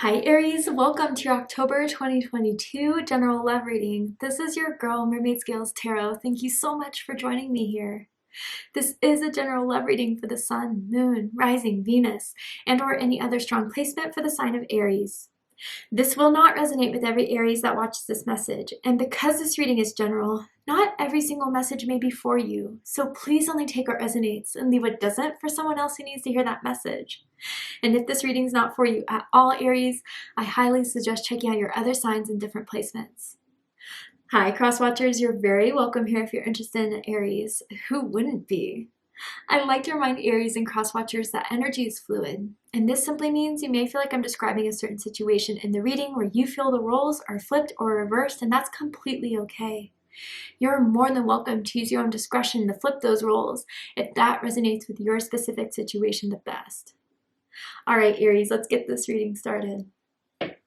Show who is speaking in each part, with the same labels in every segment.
Speaker 1: Hi Aries, welcome to your October 2022 general love reading. This is your girl Mermaid Scales Tarot. Thank you so much for joining me here. This is a general love reading for the Sun, Moon, Rising, Venus, and or any other strong placement for the sign of Aries. This will not resonate with every Aries that watches this message, and because this reading is general, not every single message may be for you, so please only take what resonates and leave what doesn't for someone else who needs to hear that message. And if this reading is not for you at all, Aries, I highly suggest checking out your other signs and different placements. Hi, Cross Watchers, you're very welcome here if you're interested in Aries. Who wouldn't be? I like to remind Aries and Cross Watchers that energy is fluid, and this simply means you may feel like I'm describing a certain situation in the reading where you feel the roles are flipped or reversed, and that's completely okay. You're more than welcome to use your own discretion to flip those roles if that resonates with your specific situation the best. All right, Aries, let's get this reading started.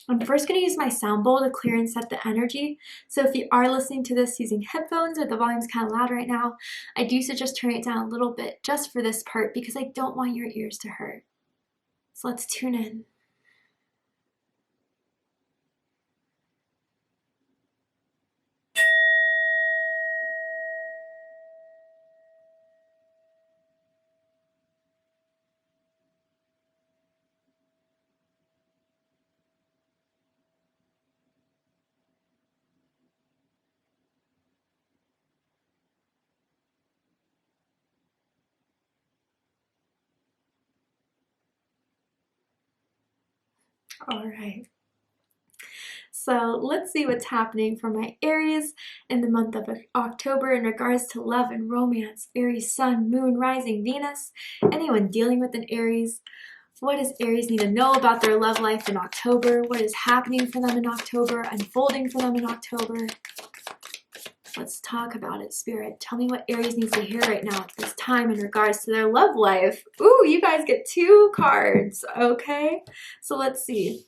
Speaker 1: I'm first going to use my sound bowl to clear and set the energy. So if you are listening to this using headphones or the volume's kind of loud right now, I do suggest turning it down a little bit just for this part because I don't want your ears to hurt. So let's tune in. All right. So let's see what's happening for my Aries in the month of October in regards to love and romance. Aries, Sun, Moon, Rising, Venus. Anyone dealing with an Aries? What does Aries need to know about their love life in October? What is happening for them in October? Unfolding for them in October? Let's talk about it, Spirit. Tell me what Aries needs to hear right now at this time in regards to their love life. Ooh, you guys get 2 cards, okay? So let's see.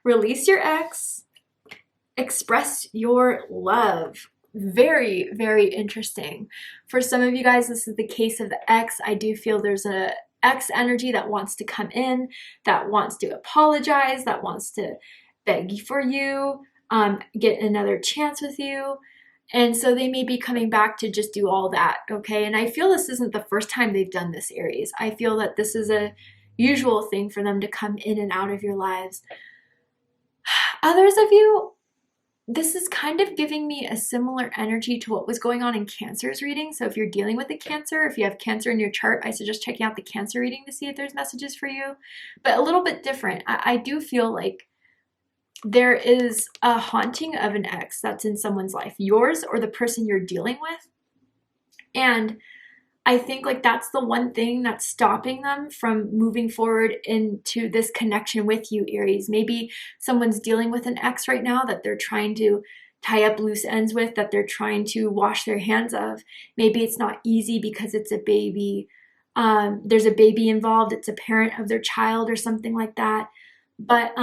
Speaker 1: Release your ex. Express your love. Very, very interesting. For some of you guys, this is the case of the ex. I do feel there's a ex energy that wants to come in, that wants to apologize, that wants to beg for you, get another chance with you. And so they may be coming back to just do all that, okay? And I feel this isn't the first time they've done this, Aries. I feel that this is a usual thing for them to come in and out of your lives. Others of you, this is kind of giving me a similar energy to what was going on in Cancer's reading. So if you're dealing with a Cancer, if you have Cancer in your chart, I suggest checking out the Cancer reading to see if there's messages for you. But a little bit different. I do feel like there is a haunting of an ex that's in someone's life, yours or the person you're dealing with. And I think like that's the one thing that's stopping them from moving forward into this connection with you, Aries. Maybe someone's dealing with an ex right now that they're trying to tie up loose ends with, that they're trying to wash their hands of. Maybe it's not easy because it's a baby. There's a baby involved. It's a parent of their child or something like that. But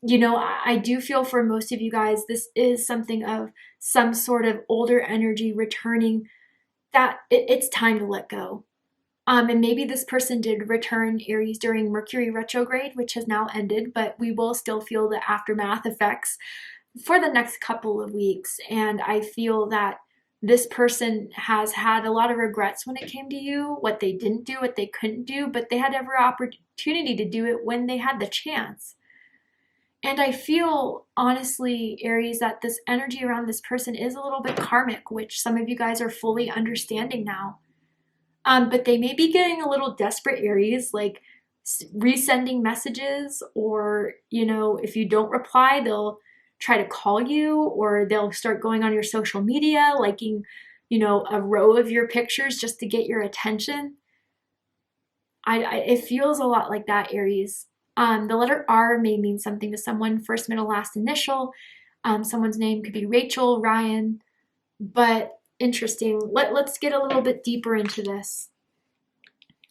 Speaker 1: you know, I do feel for most of you guys, this is something of some sort of older energy returning, that it's time to let go. And maybe this person did return, Aries, during Mercury retrograde, which has now ended, but we will still feel the aftermath effects for the next couple of weeks. And I feel that this person has had a lot of regrets when it came to you, what they didn't do, what they couldn't do, but they had every opportunity to do it when they had the chance. And I feel, honestly, Aries, that this energy around this person is a little bit karmic, which some of you guys are fully understanding now. But they may be getting a little desperate, Aries, like resending messages, or, you know, if you don't reply, they'll try to call you, or they'll start going on your social media, liking, you know, a row of your pictures just to get your attention. It feels a lot like that, Aries. The letter R may mean something to someone, first, middle, last initial. Someone's name could be Rachel, Ryan, but interesting. Let's get a little bit deeper into this.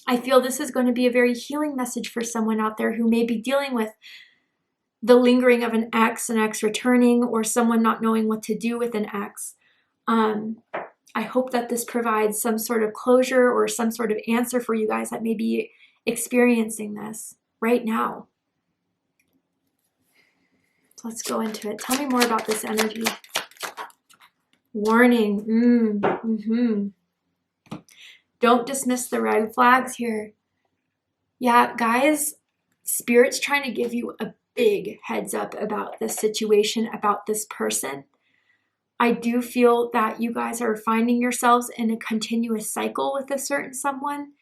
Speaker 1: I feel this is going to be a very healing message for someone out there who may be dealing with the lingering of an ex returning, or someone not knowing what to do with an ex. I hope that this provides some sort of closure or some sort of answer for you guys that may be experiencing this right now. So let's go into it. Tell me more about this energy. Warning. Don't dismiss the red flags here. Yeah, guys, Spirit's trying to give you a big heads up about this situation, about this person. I do feel that you guys are finding yourselves in a continuous cycle with a certain someone.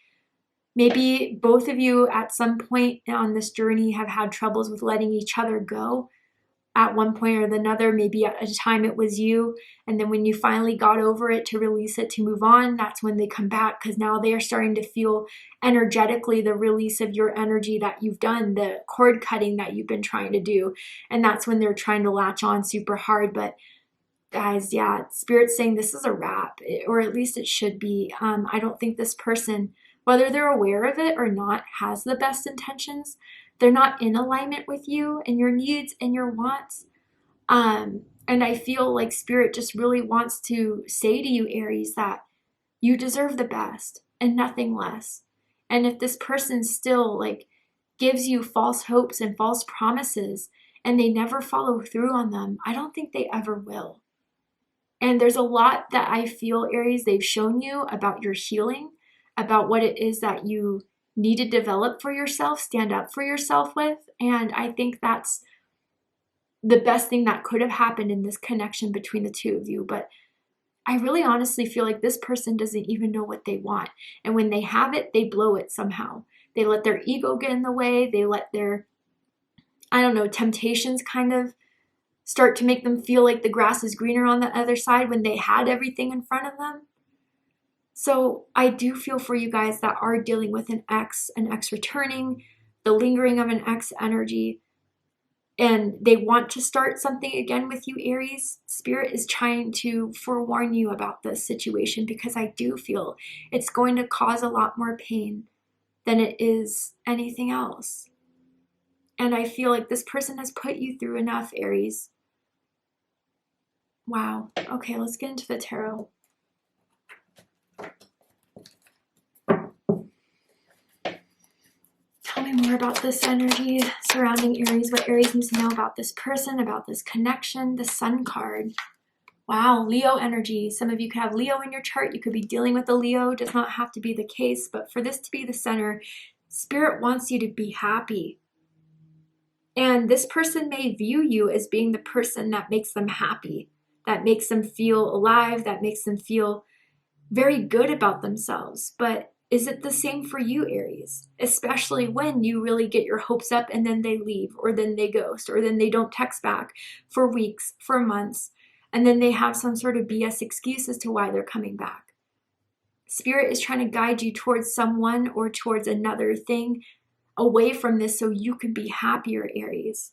Speaker 1: Maybe both of you at some point on this journey have had troubles with letting each other go at one point or another. Maybe at a time it was you, and then when you finally got over it to release it, to move on, that's when they come back, because now they are starting to feel energetically the release of your energy that you've done, the cord cutting that you've been trying to do, and that's when they're trying to latch on super hard. But guys, yeah, Spirit's saying this is a wrap, or at least it should be. I don't think this person, whether they're aware of it or not, has the best intentions. They're not in alignment with you and your needs and your wants. And I feel like Spirit just really wants to say to you, Aries, that you deserve the best and nothing less. And if this person still like gives you false hopes and false promises and they never follow through on them, I don't think they ever will. And there's a lot that I feel, Aries, they've shown you about your healing, about what it is that you need to develop for yourself, stand up for yourself with. And I think that's the best thing that could have happened in this connection between the two of you. But I really honestly feel like this person doesn't even know what they want. And when they have it, they blow it somehow. They let their ego get in the way. They let their, I don't know, temptations kind of start to make them feel like the grass is greener on the other side when they had everything in front of them. So I do feel for you guys that are dealing with an ex returning, the lingering of an ex energy, and they want to start something again with you, Aries. Spirit is trying to forewarn you about this situation, because I do feel it's going to cause a lot more pain than it is anything else. And I feel like this person has put you through enough, Aries. Wow. Okay, let's get into the tarot. Tell me more about this energy surrounding Aries, what Aries needs to know about this person, about this connection, the Sun card. Wow, Leo energy. Some of you could have Leo in your chart. You could be dealing with a Leo. Does not have to be the case, but for this to be the center, Spirit wants you to be happy. And this person may view you as being the person that makes them happy, that makes them feel alive, that makes them feel very good about themselves. But is it the same for you, Aries? Especially when you really get your hopes up and then they leave, or then they ghost, or then they don't text back for weeks, for months, and then they have some sort of BS excuse as to why they're coming back. Spirit is trying to guide you towards someone or towards another thing away from this so you can be happier, Aries.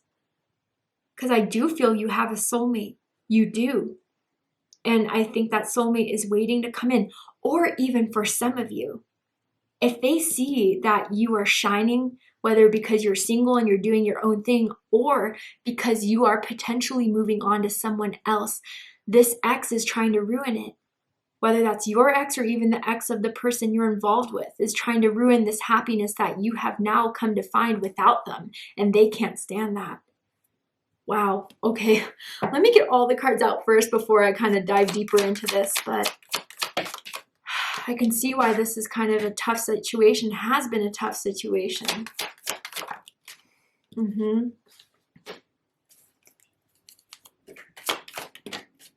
Speaker 1: Because I do feel you have a soulmate. You do. And I think that soulmate is waiting to come in. Or even for some of you, if they see that you are shining, whether because you're single and you're doing your own thing, or because you are potentially moving on to someone else, this ex is trying to ruin it. Whether that's your ex or even the ex of the person you're involved with, is trying to ruin this happiness that you have now come to find without them, and they can't stand that. Wow. Okay, let me get all the cards out first before I kind of dive deeper into this, but I can see why this is kind of a tough situation, has been a tough situation.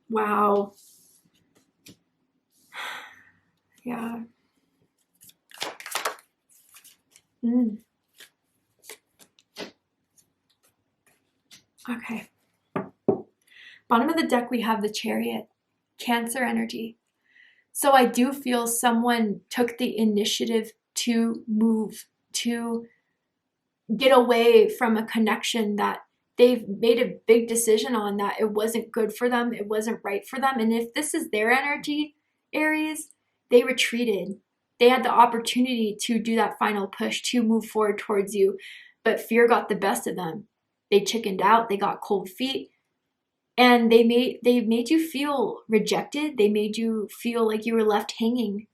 Speaker 1: Wow. Yeah. Okay. Bottom of the deck, we have the Chariot, Cancer energy. So I do feel someone took the initiative to move, to get away from a connection that they've made a big decision on, that it wasn't good for them, it wasn't right for them. And if this is their energy, Aries, they retreated. They had the opportunity to do that final push, to move forward towards you, but fear got the best of them. They chickened out, they got cold feet, and they made you feel rejected. They made you feel like you were left hanging.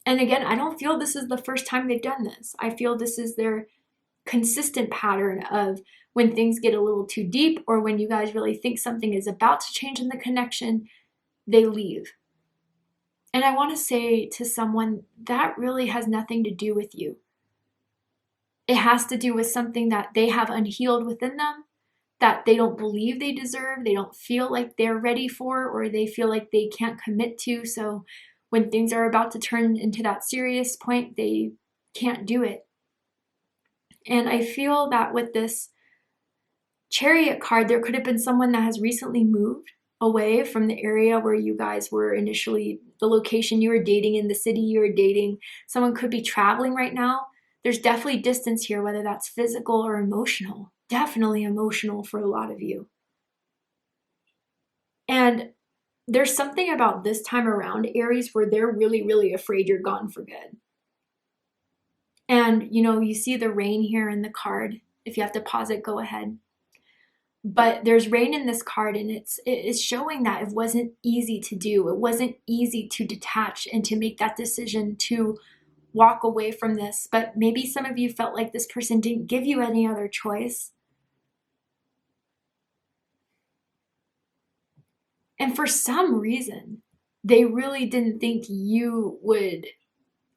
Speaker 1: And again, I don't feel this is the first time they've done this. I feel this is their consistent pattern of when things get a little too deep or when you guys really think something is about to change in the connection, they leave. And I want to say to someone, that really has nothing to do with you. It has to do with something that they have unhealed within them, that they don't believe they deserve, they don't feel like they're ready for, or they feel like they can't commit to. So when things are about to turn into that serious point, they can't do it. And I feel that with this Chariot card, there could have been someone that has recently moved away from the area where you guys were initially, the location you were dating in, the city you were dating. Someone could be traveling right now. There's definitely distance here, whether that's physical or emotional. Definitely emotional for a lot of you. And there's something about this time around, Aries, where they're really, really afraid you're gone for good. And, you know, you see the rain here in the card. If you have to pause it, go ahead. But there's rain in this card, and it's showing that it wasn't easy to do. It wasn't easy to detach and to make that decision to walk away from this. But maybe some of you felt like this person didn't give you any other choice. And for some reason, they really didn't think you would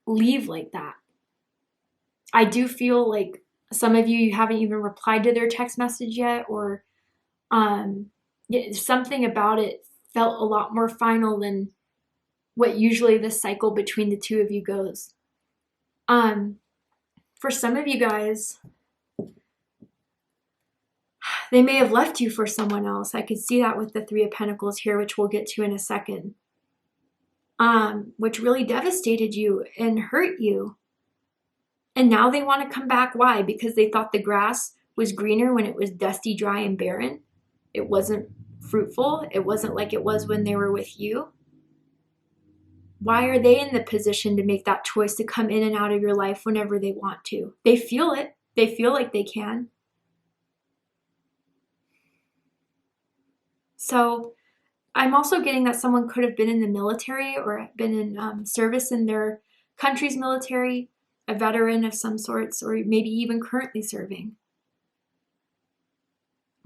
Speaker 1: leave like that. I do feel like some of you haven't even replied to their text message yet, or something about it felt a lot more final than what usually the cycle between the two of you goes. For some of you guys, they may have left you for someone else. I could see that with the Three of Pentacles here, which we'll get to in a second, which really devastated you and hurt you. And now they want to come back. Why? Because they thought the grass was greener when it was dusty, dry, and barren. It wasn't fruitful. It wasn't like it was when they were with you. Why are they in the position to make that choice to come in and out of your life whenever they want to? They feel it. They feel like they can. So I'm also getting that someone could have been in the military or been in service in their country's military, a veteran of some sorts, or maybe even currently serving.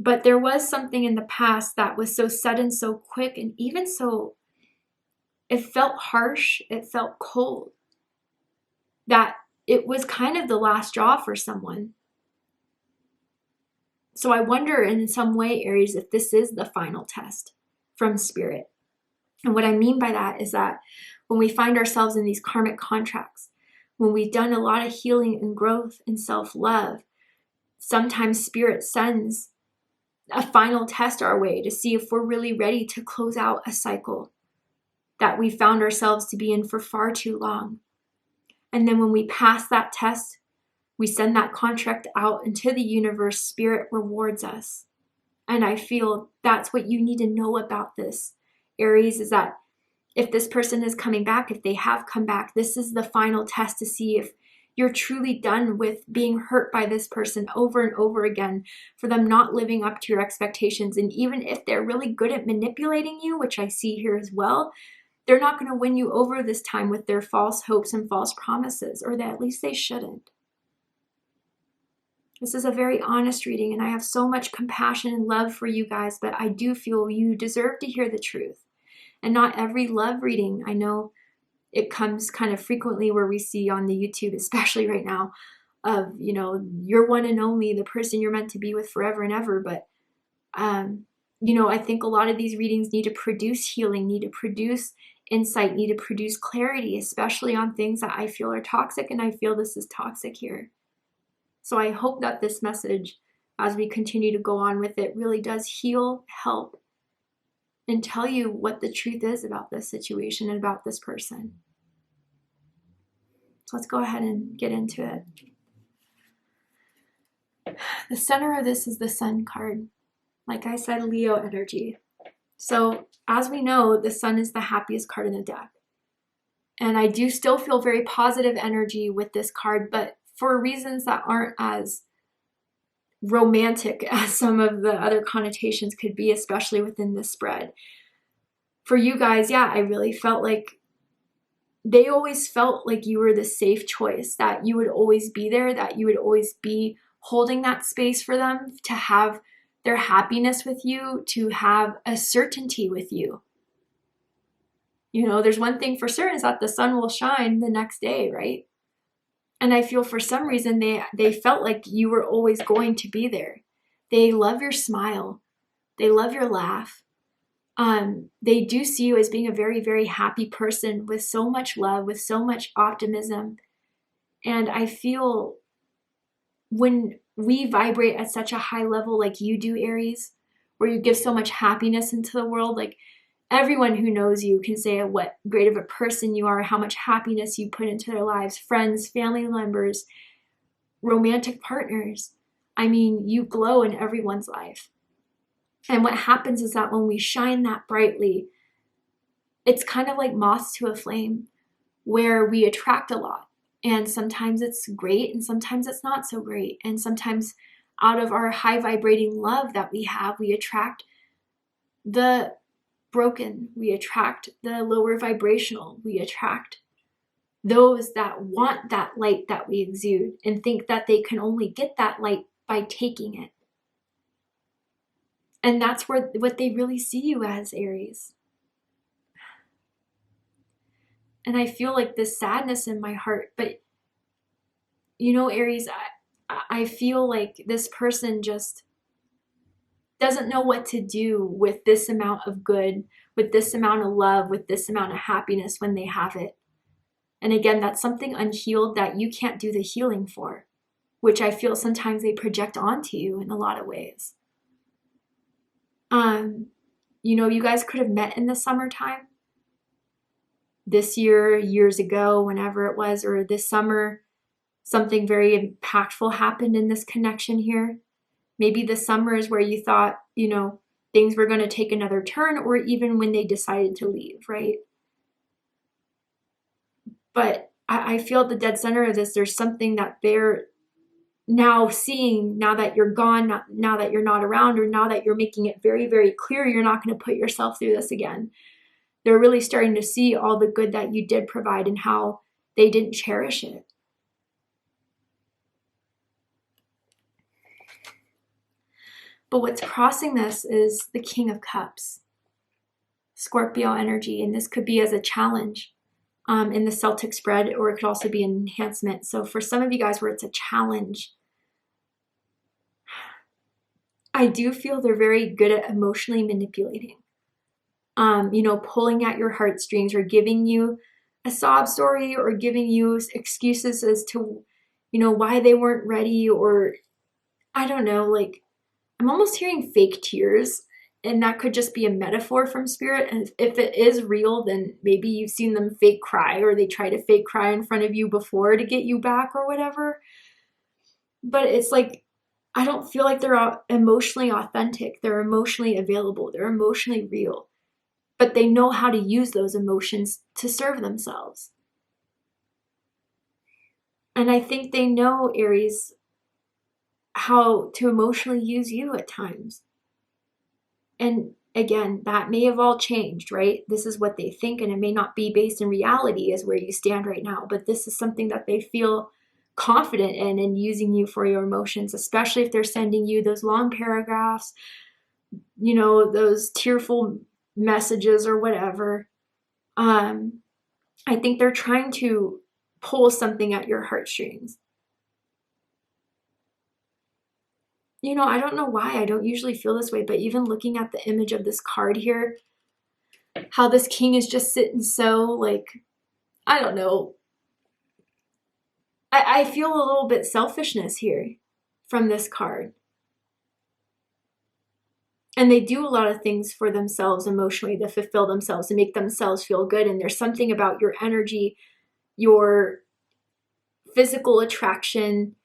Speaker 1: But there was something in the past that was so sudden, so quick, and even so, it felt harsh, it felt cold, that it was kind of the last straw for someone. So I wonder in some way, Aries, if this is the final test from Spirit. And what I mean by that is that when we find ourselves in these karmic contracts, when we've done a lot of healing and growth and self-love, sometimes Spirit sends a final test our way to see if we're really ready to close out a cycle that we found ourselves to be in for far too long. And then when we pass that test, we send that contract out into the universe. Spirit rewards us. And I feel that's what you need to know about this, Aries, is that if this person is coming back, if they have come back, this is the final test to see if you're truly done with being hurt by this person over and over again, for them not living up to your expectations. And even if they're really good at manipulating you, which I see here as well, they're not going to win you over this time with their false hopes and false promises, or that at least they shouldn't. This is a very honest reading, and I have so much compassion and love for you guys, but I do feel you deserve to hear the truth. And not every love reading, I know it comes kind of frequently where we see on the YouTube, especially right now, of, you know, you're one and only, the person you're meant to be with forever and ever. But, you know, I think a lot of these readings need to produce healing, need to produce insight, need to produce clarity, especially on things that I feel are toxic, and I feel this is toxic here. So I hope that this message, as we continue to go on with it, really does heal, help, and tell you what the truth is about this situation and about this person. So let's go ahead and get into it. The center of this is the Sun card. Like I said, Leo energy. So as we know, the Sun is the happiest card in the deck. And I do still feel very positive energy with this card, but for reasons that aren't as romantic as some of the other connotations could be, especially within this spread. For you guys, yeah, I really felt like they always felt like you were the safe choice, that you would always be there, that you would always be holding that space for them, to have their happiness with you, to have a certainty with you. You know, there's one thing for certain, is that the sun will shine the next day, right? And I feel for some reason they felt like you were always going to be there. They love your smile. They love your laugh. They do see you as being a very, very happy person with so much love, with so much optimism. And I feel when we vibrate at such a high level like you do, Aries, where you give so much happiness into the world, like everyone who knows you can say what great of a person you are, how much happiness you put into their lives, friends, family members, romantic partners. I mean, you glow in everyone's life. And what happens is that when we shine that brightly, it's kind of like moths to a flame, where we attract a lot. And sometimes it's great and sometimes it's not so great. And sometimes out of our high vibrating love that we have, we attract the broken, we attract the lower vibrational, we attract those that want that light that we exude and think that they can only get that light by taking it. And that's what they really see you as, Aries. And I feel like this sadness in my heart, but you know, Aries, I feel like this person just doesn't know what to do with this amount of good, with this amount of love, with this amount of happiness when they have it. And again, that's something unhealed that you can't do the healing for, which I feel sometimes they project onto you in a lot of ways. You know, you guys could have met in the summertime. This year, years ago, whenever it was, or this summer, something very impactful happened in this connection here. Maybe the summer is where you thought, you know, things were going to take another turn, or even when they decided to leave, right? But I feel at the dead center of this, there's something that they're now seeing, now that you're gone, now that you're not around, or now that you're making it very, very clear you're not going to put yourself through this again. They're really starting to see all the good that you did provide and how they didn't cherish it. But what's crossing this is the King of Cups, Scorpio energy, and this could be as a challenge in the Celtic spread, or it could also be an enhancement. So for some of you guys where it's a challenge, I do feel they're very good at emotionally manipulating. You know, pulling at your heartstrings, or giving you a sob story, or giving you excuses as to, you know, why they weren't ready, or I don't know, like I'm almost hearing fake tears, and that could just be a metaphor from spirit. And if it is real, then maybe you've seen them fake cry, or they try to fake cry in front of you before to get you back or whatever. But it's like, I don't feel like they're emotionally authentic. They're emotionally available. They're emotionally real. But they know how to use those emotions to serve themselves. And I think they know, Aries, how to emotionally use you at times. And again, that may have all changed, right? This is what they think, and it may not be based in reality as where you stand right now, but this is something that they feel confident in using you for your emotions, especially if they're sending you those long paragraphs, you know, those tearful messages or whatever. I think they're trying to pull something at your heartstrings. You know, I don't know why. I don't usually feel this way, but even looking at the image of this card here, how this king is just sitting so, like, I don't know. I feel a little bit selfishness here from this card. And they do a lot of things for themselves emotionally to fulfill themselves, to make themselves feel good. And there's something about your energy, your physical attraction,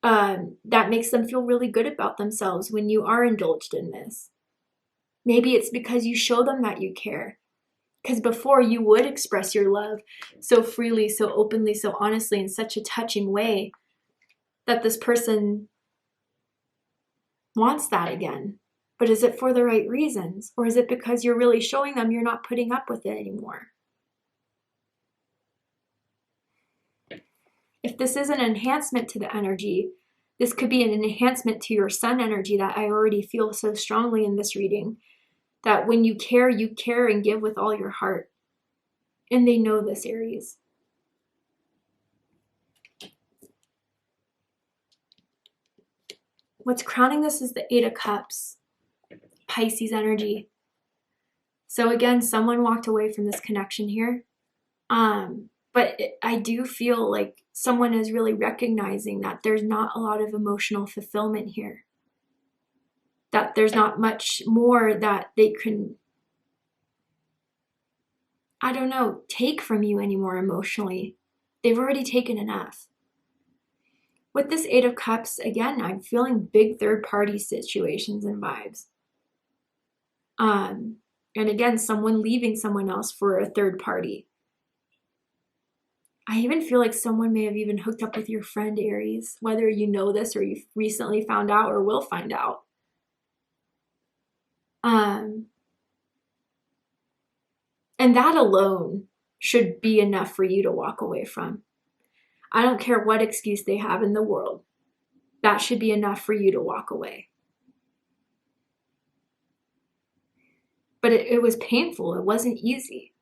Speaker 1: that makes them feel really good about themselves when you are indulged in this. Maybe it's because you show them that you care. Because before, you would express your love so freely, so openly, so honestly, in such a touching way that this person wants that again. But is it for the right reasons? Or is it because you're really showing them you're not putting up with it anymore? If this is an enhancement to the energy, This could be an enhancement to your sun energy that I already feel so strongly in this reading. That when you care and give with all your heart. And they know this, Aries. What's crowning this is the Eight of Cups. Pisces energy. So again, someone walked away from this connection here. But I do feel like someone is really recognizing that there's not a lot of emotional fulfillment here. That there's not much more that they can, I don't know, take from you anymore emotionally. They've already taken enough. With this Eight of Cups, again, I'm feeling big third-party situations and vibes. And again, someone leaving someone else for a third party. I even feel like someone may have even hooked up with your friend, Aries, whether you know this or you've recently found out or will find out. And that alone should be enough for you to walk away from. I don't care what excuse they have in the world. That should be enough for you to walk away. But it was painful. It wasn't easy.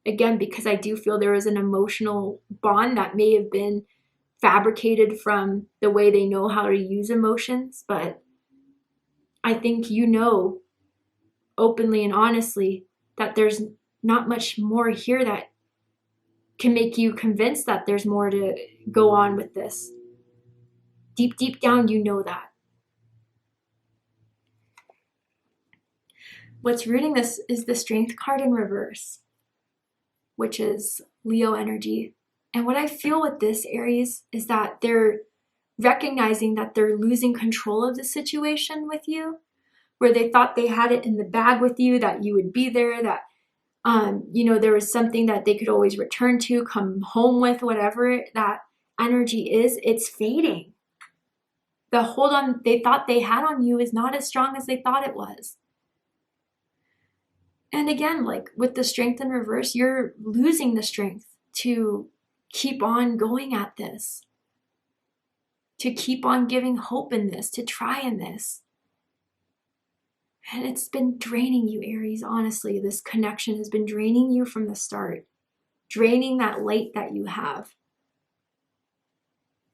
Speaker 1: Again, because I do feel there is an emotional bond that may have been fabricated from the way they know how to use emotions. But I think you know openly and honestly that there's not much more here that can make you convinced that there's more to go on with this. Deep, deep down, you know that. What's rooting this is the Strength card in reverse, which is Leo energy. And what I feel with this, Aries, is that they're recognizing that they're losing control of the situation with you, where they thought they had it in the bag with you, that you would be there, that there was something that they could always return to, come home with, whatever that energy is, it's fading. The hold on they thought they had on you is not as strong as they thought it was. And again, like with the Strength in reverse, you're losing the strength to keep on going at this, to keep on giving hope in this, to try in this. And it's been draining you, Aries, honestly. This connection has been draining you from the start, draining that light that you have.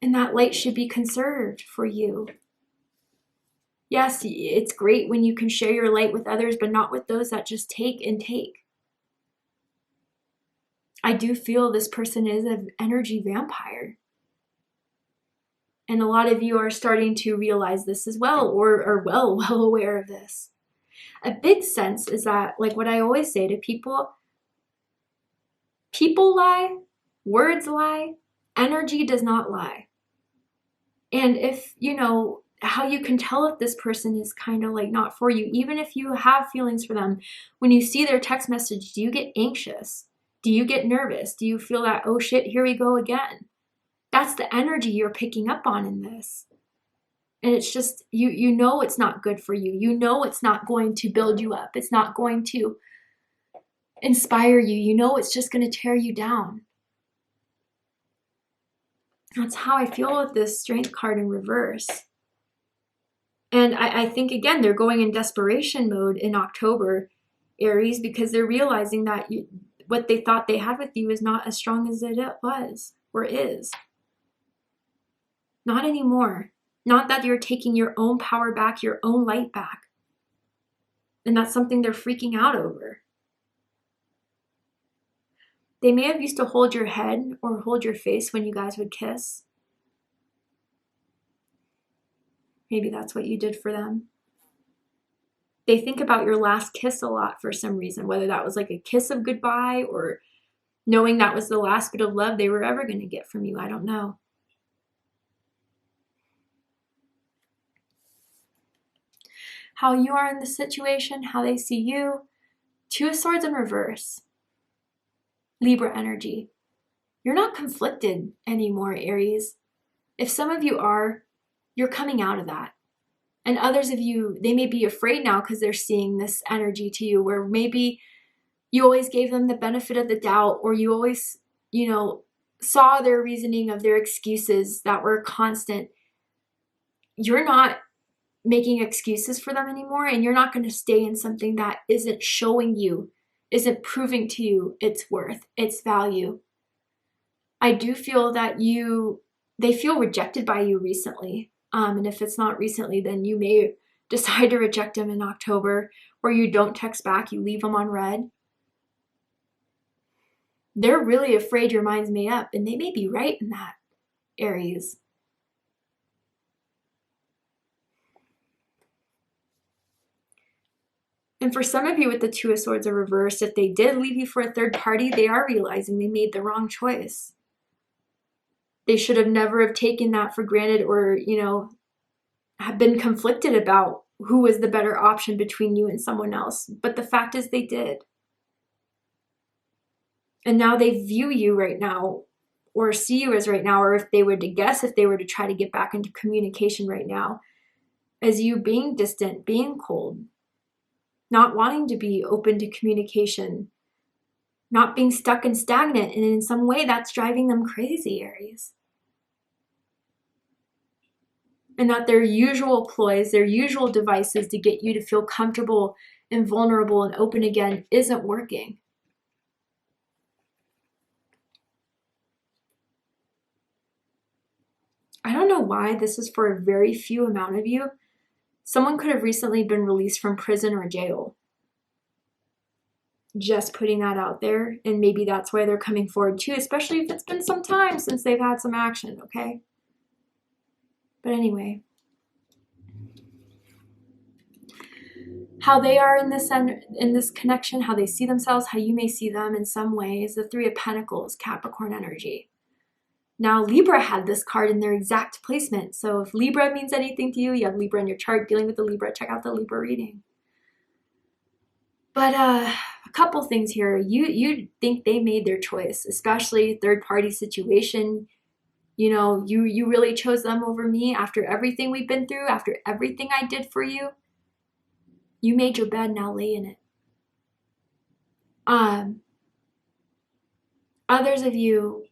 Speaker 1: And that light should be conserved for you. Yes, it's great when you can share your light with others, but not with those that just take and take. I do feel this person is an energy vampire. And a lot of you are starting to realize this as well, or are well aware of this. A big sense is that, like what I always say to people lie, words lie, energy does not lie. And if, how you can tell if this person is kind of like not for you, even if you have feelings for them, when you see their text message, do you get anxious? Do you get nervous? Do you feel that, oh shit, here we go again? That's the energy you're picking up on in this. And it's just, you know it's not good for you. You know it's not going to build you up. It's not going to inspire you. You know it's just going to tear you down. That's how I feel with this Strength card in reverse. And I think, again, they're going in desperation mode in October, Aries, because they're realizing that what they thought they had with you is not as strong as it was or is. Not anymore. Not that you're taking your own power back, your own light back. And that's something they're freaking out over. They may have used to hold your head or hold your face when you guys would kiss. Maybe that's what you did for them. They think about your last kiss a lot for some reason, whether that was like a kiss of goodbye or knowing that was the last bit of love they were ever going to get from you. I don't know. How you are in the situation, how they see you. Two of Swords in reverse. Libra energy. You're not conflicted anymore, Aries. If some of you are, you're coming out of that. And others of you, they may be afraid now because they're seeing this energy to you, where maybe you always gave them the benefit of the doubt, or you always, saw their reasoning of their excuses that were constant. you're not making excuses for them anymore, and you're not going to stay in something that isn't showing you, isn't proving to you its worth, its value. I do feel that they feel rejected by you recently. And if it's not recently, then you may decide to reject them in October, or you don't text back, you leave them on read. They're really afraid your mind's made up, and they may be right in that, Aries. And for some of you with the Two of Swords are reversed, if they did leave you for a third party, they are realizing they made the wrong choice. They should have never have taken that for granted, or, have been conflicted about who was the better option between you and someone else. But the fact is they did. And now they view you right now, or see you as right now, or if they were to guess, if they were to try to get back into communication right now, as you being distant, being cold, not wanting to be open to communication, not being stuck and stagnant. And in some way that's driving them crazy, Aries. And that their usual ploys, their usual devices to get you to feel comfortable and vulnerable and open again isn't working. I don't know why this is for a very few amount of you. Someone could have recently been released from prison or jail. Just putting that out there, and maybe that's why they're coming forward too, especially if it's been some time since they've had some action, okay? But anyway, how they are in this connection, how they see themselves, how you may see them in some ways, the Three of Pentacles, Capricorn energy. Now, Libra had this card in their exact placement. So if Libra means anything to you, you have Libra in your chart, dealing with the Libra, check out the Libra reading. But a couple things here. You think they made their choice, especially third-party situation. You really chose them over me after everything we've been through, after everything I did for you. You made your bed, now lay in it. Others of you,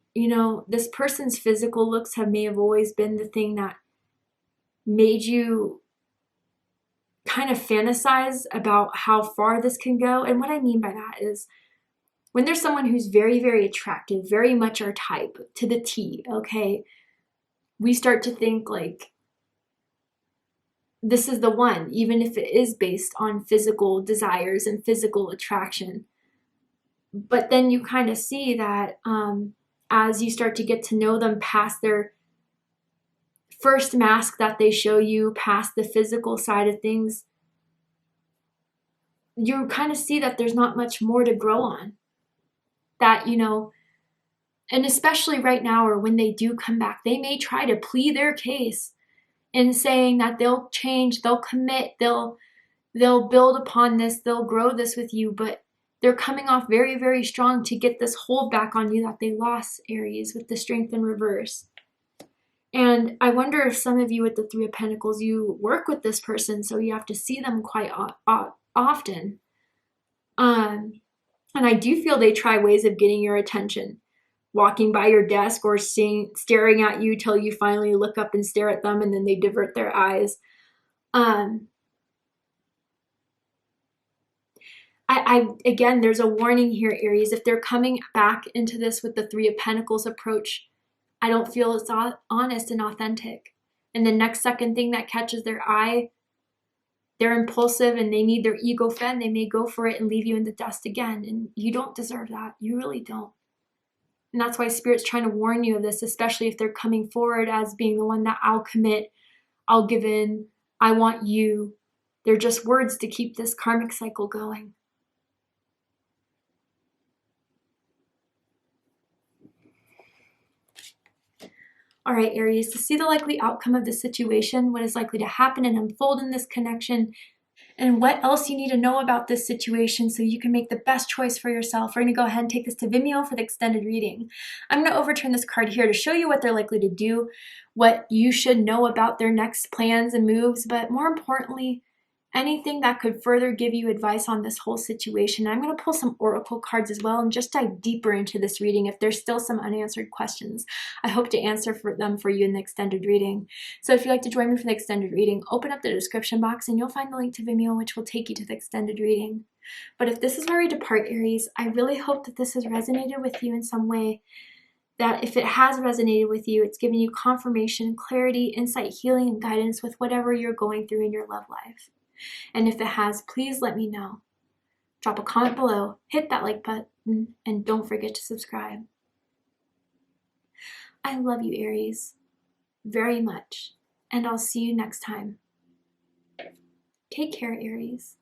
Speaker 1: this person's physical looks may have always been the thing that made you kind of fantasize about how far this can go. And what I mean by that is when there's someone who's very, very attractive, very much our type, to the T, okay, we start to think like, this is the one, even if it is based on physical desires and physical attraction. But then you kind of see that as you start to get to know them past their first mask that they show you, past the physical side of things, you kind of see that there's not much more to grow on. That, and especially right now, or when they do come back, they may try to plead their case in saying that they'll change, they'll commit, they'll build upon this, they'll grow this with you, but they're coming off very, very strong to get this hold back on you that they lost, Aries, with the Strength in reverse. And I wonder if some of you with the Three of Pentacles, you work with this person, so you have to see them quite often. And I do feel they try ways of getting your attention. Walking by your desk or staring at you till you finally look up and stare at them, and then they divert their eyes. Again, there's a warning here, Aries. If they're coming back into this with the Three of Pentacles approach, I don't feel it's honest and authentic. And the next second thing that catches their eye, they're impulsive and they need their ego fed, and they may go for it and leave you in the dust again. And you don't deserve that. You really don't. And that's why Spirit's trying to warn you of this, especially if they're coming forward as being the one that I'll commit, I'll give in, I want you. They're just words to keep this karmic cycle going. All right, Aries, to see the likely outcome of the situation, what is likely to happen and unfold in this connection, and what else you need to know about this situation so you can make the best choice for yourself, we're going to go ahead and take this to Vimeo for the extended reading. I'm going to overturn this card here to show you what they're likely to do, what you should know about their next plans and moves, but more importantly, anything that could further give you advice on this whole situation. I'm going to pull some oracle cards as well and just dive deeper into this reading if there's still some unanswered questions. I hope to answer them for you in the extended reading. So if you'd like to join me for the extended reading, open up the description box and you'll find the link to Vimeo, which will take you to the extended reading. But if this is where we depart, Aries, I really hope that this has resonated with you in some way. That if it has resonated with you, it's given you confirmation, clarity, insight, healing, and guidance with whatever you're going through in your love life. And if it has, please let me know. Drop a comment below, hit that like button, and don't forget to subscribe. I love you, Aries, very much, and I'll see you next time. Take care, Aries.